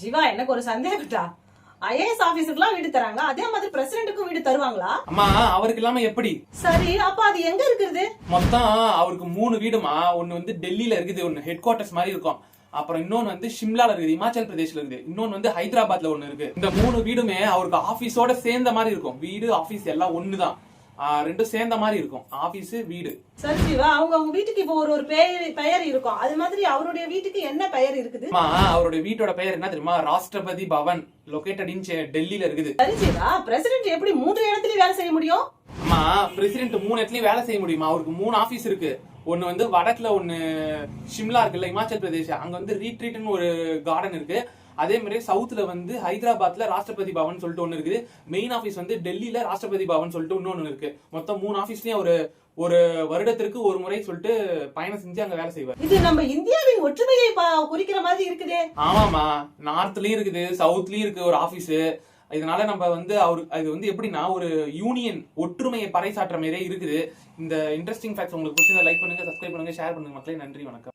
ஜீவா, எனக்கு ஒரு சந்தேகம்டா. ஐஏஎஸ் ஆபீசருக்குலாம் வீடு தராங்க, அதே மாதிரி பிரசிடென்ட்டுக்கும் வீடு தருவாங்களா? அம்மா அவருக்கு இல்லாம எப்படி? சரி, அப்ப அது எங்க இருக்குது? மொத்தம் அவருக்கு 3 வீடுமா. ஒன்னு வந்து டெல்லியில இருக்குது, ஒன்னு ஹெட் குவார்டர்ஸ் மாதிரி இருக்கும். அப்புறம் இன்னொன்னு வந்து ஷிம்லால இருக்குது, இமாச்சல் பிரதேஷ்ல இருக்குது. இன்னொன்னு வந்து ஹைதராபாத்ல ஒன்னு இருக்கு. இந்த 3 வீடுமே அவருக்கு ஆபீஸோட சேர்ந்த மாதிரி இருக்கும். வீடு ஆபீஸ் எல்லாம் ஒண்ணுதான், ரெண்டும் சேர்ந்த மாதிரி இருக்கும், ஆபீஸ் வீடு. சரி ஜீவா, அவங்க வீட்டுக்கு இப்போ ஒரு பெயர் இருக்கும், அது மாதிரி அவருடைய வீட்டுக்கு என்ன பெயர் இருக்குது? அவருடைய வீட்டோட பெயர் என்ன தெரியுமா? ராஷ்டிரபதி பவன், லொகேட்டட் இன் டெல்லியில இருக்குது. சரி ஜீவா, பிரசிடென்ட் எப்படி 3 இடத்துலயும் வேலை செய்ய முடியும்? அம்மா பிரசிடென்ட் 3 இடத்துலயும் வேலை செய்ய முடியுமா? அவருக்கு 3 ஆபீஸ் இருக்கு. ஒன்னு வந்து வடக்குல, ஒன்னு ஷிம்லா இருக்குல்ல, இமாச்சல் பிரதேஷ், அங்க வந்து ரீட்ரீட்னு ஒரு கார்டன் இருக்கு. அதே மாதிரி சவுத்ல வந்து ஹைதராபாத்ல ராஷ்டிரபதி பவன் சொல்லிட்டு ஒன்னு இருக்குது. மெயின் ஆபீஸ் வந்து டெல்லியில ராஷ்டிரபதி பவன் சொல்லிட்டு இன்னொன்னு இருக்கு. மொத்தம் 3 ஆபீஸ்லயும் ஒரு வருடத்திற்கு ஒரு முறை சொல்லிட்டு பயணம் செஞ்சு அங்க வேலை செய்வார். இது நம்ம இந்தியாவின் ஒற்றுமையை குறிக்கிற மாதிரி இருக்குதே. ஆமாமா, நார்த்லயும் இருக்குது, சவுத்லயும் இருக்கு ஒரு ஆபீஸ். இதனால நம்ம வந்து அது வந்து எப்படின்னா ஒரு யூனியன், ஒற்றுமையை பறைசாற்ற மாதிரியே இருக்குது. இந்த இன்ட்ரெஸ்டிங் ஃபேக்ட்ஸ் உங்களுக்கு பிடிச்சிருந்தா லைக் பண்ணுங்க, சப்ஸ்கிரைப் பண்ணுங்க, ஷேர் பண்ணுங்க மக்களே. நன்றி, வணக்கம்.